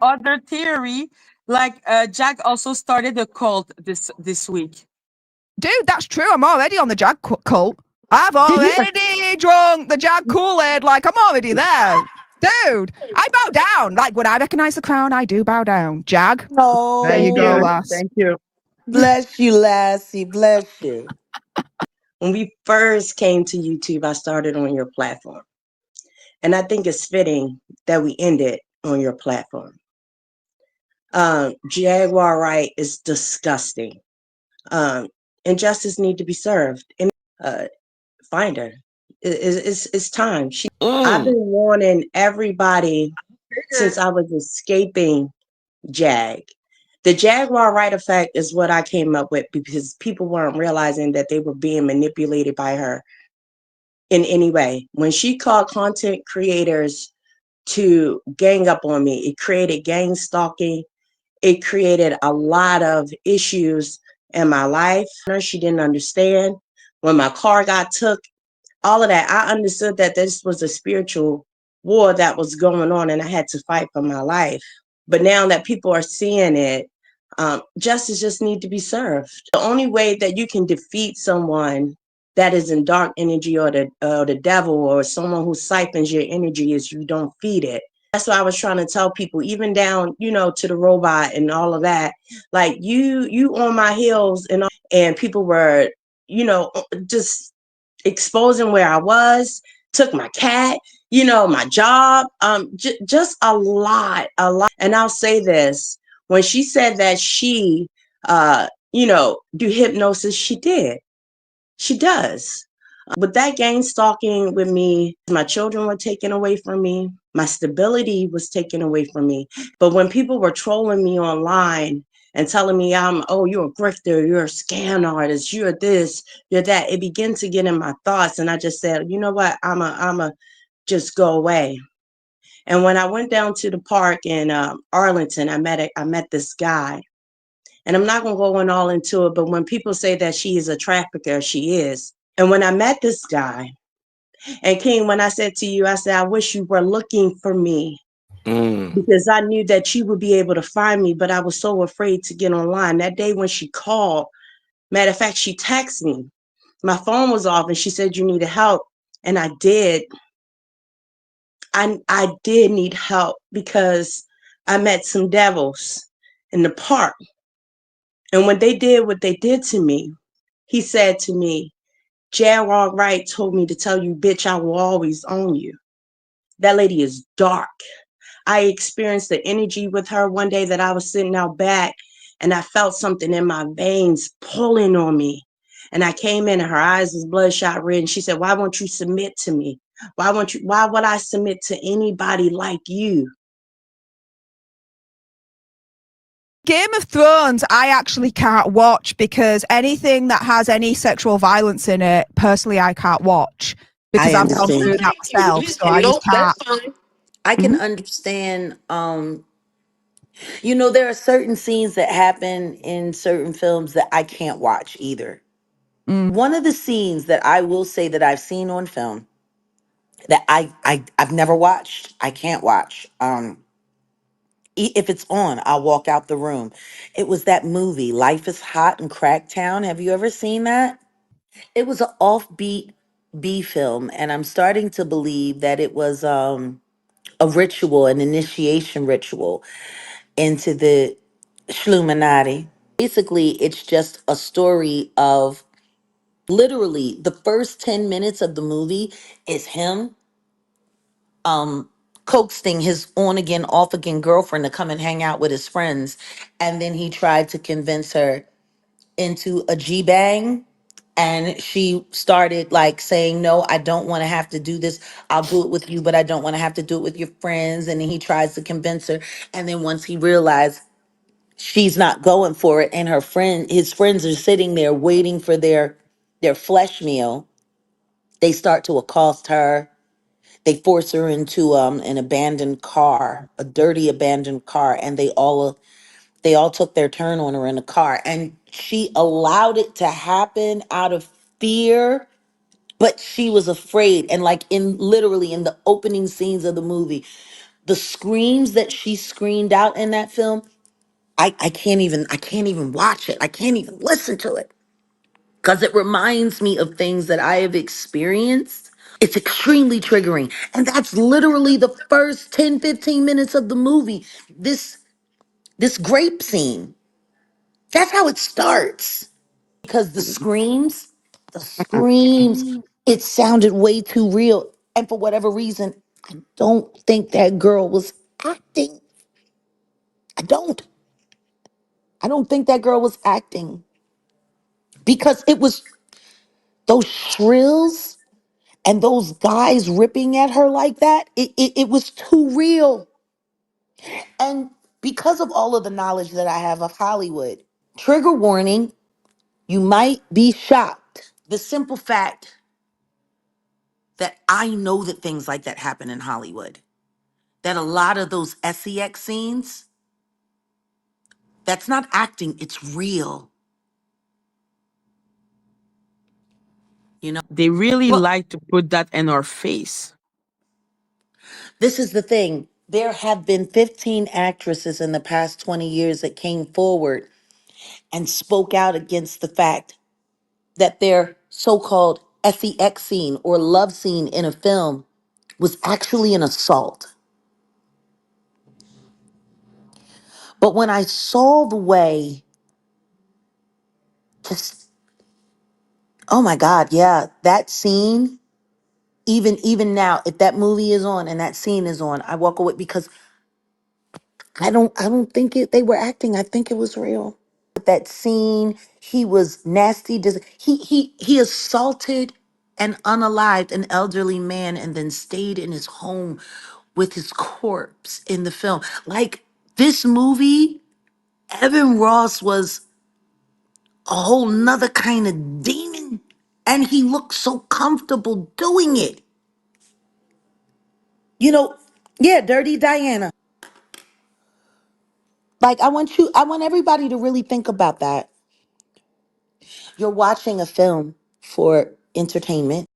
other theory, like Jack also started a cult this week. Dude, that's true. I'm already on the cult. I've Did you? already drunk the Jag Kool-Aid. Like, I'm already there. Dude, I bow down. Like, when I recognize the crown, I do bow down. Jag, there you Thank go, you. Oh, lass. Thank you. bless you, Lassie. Bless you. When we first came to YouTube, I started on your platform. And I think it's fitting that we ended on your platform. Jaguar Wright is disgusting. Injustice need to be served. And find her. It's time. I've been warning everybody since I was escaping Jag. The Jaguar Wright effect is what I came up with because people weren't realizing that they were being manipulated by her in any way. When she called content creators to gang up on me, it created gang stalking. It created a lot of issues in my life. She didn't understand. When my car got took, all of that, I understood that this was a spiritual war that was going on and I had to fight for my life. But now that people are seeing it, justice just need to be served. The only way that you can defeat someone that is in dark energy or the devil or someone who siphons your energy is you don't feed it. That's why I was trying to tell people, even down, to the robot and all of that, like you on my heels and people were, just exposing where I was, took my cat, my job, just a lot. And I'll say this, when she said that she, do hypnosis, she did. She does. With that gang stalking with me, my children were taken away from me. My stability was taken away from me. But when people were trolling me online and telling me you're a grifter, you're a scam artist, you're this, you're that, it began to get in my thoughts. And I just said, you know what, I'm a just go away. And when I went down to the park in Arlington, I met this guy. And I'm not going to go in all into it, but when people say that she is a trafficker, she is. And when I met this guy, and King, when I said to you, I said, I wish you were looking for me because I knew that you would be able to find me, but I was so afraid to get online. That day when she called, matter of fact, she texted me. My phone was off and she said, you needed help. And I did. I did need help because I met some devils in the park. And when they did what they did to me, he said to me, Jaguar Wright told me to tell you, bitch, I will always own you. That lady is dark. I experienced the energy with her one day that I was sitting out back and I felt something in my veins pulling on me. And I came in and her eyes was bloodshot red. And she said, why won't you submit to me? Why would I submit to anybody like you? Game of Thrones, I actually can't watch because anything that has any sexual violence in it, personally, I can't watch because I I've gone understand. through that myself. So I just can't. I can Mhm. understand. There are certain scenes that happen in certain films that I can't watch either. Mm. One of the scenes that I will say that I've seen on film that I've never watched, I can't watch. If it's on, I'll walk out the room. It was that movie, Life is Hot in Cracktown. Have you ever seen that? It was an offbeat B film, and I'm starting to believe that it was a ritual, an initiation ritual into the Shluminati. Basically, it's just a story of literally the first 10 minutes of the movie is him coaxing his on again, off again girlfriend to come and hang out with his friends. And then he tried to convince her into a G bang. And she started like saying, no, I don't want to have to do this. I'll do it with you, but I don't want to have to do it with your friends. And then he tries to convince her. And then once he realized she's not going for it, and his friends are sitting there waiting for their flesh meal, they start to accost her. They force her into an abandoned car, a dirty abandoned car, and they all took their turn on her in the car, and she allowed it to happen out of fear, but she was afraid. And like in literally in the opening scenes of the movie, The screams that she screamed out in that film, I can't even watch it. I can't even listen to it because it reminds me of things that I have experienced. It's extremely triggering. And that's literally the first 10, 15 minutes of the movie. This grape scene. That's how it starts. Because the screams, it sounded way too real. And for whatever reason, I don't think that girl was acting. I don't. I don't think that girl was acting because it was those shrills and those guys ripping at her like that. It was too real. And because of all of the knowledge that I have of Hollywood, trigger warning, you might be shocked. The simple fact that I know that things like that happen in Hollywood, that a lot of those sex scenes, that's not acting, it's real. You know, They really well, like to put that in our face. this is the thing. There have been 15 actresses in the past 20 years that came forward and spoke out against the fact that their so-called sex scene or love scene in a film was actually an assault. But when I saw the way, just, oh my God, yeah, that scene, even now, if that movie is on and that scene is on, I walk away because I don't think they were acting. I think it was real. That scene, he was nasty. He assaulted and unalived an elderly man and then stayed in his home with his corpse in the film. Like this movie, Evan Ross was a whole nother kind of demon. And he looked so comfortable doing it. You know, yeah, Dirty Diana. Like I want everybody to really think about that. You're watching a film for entertainment.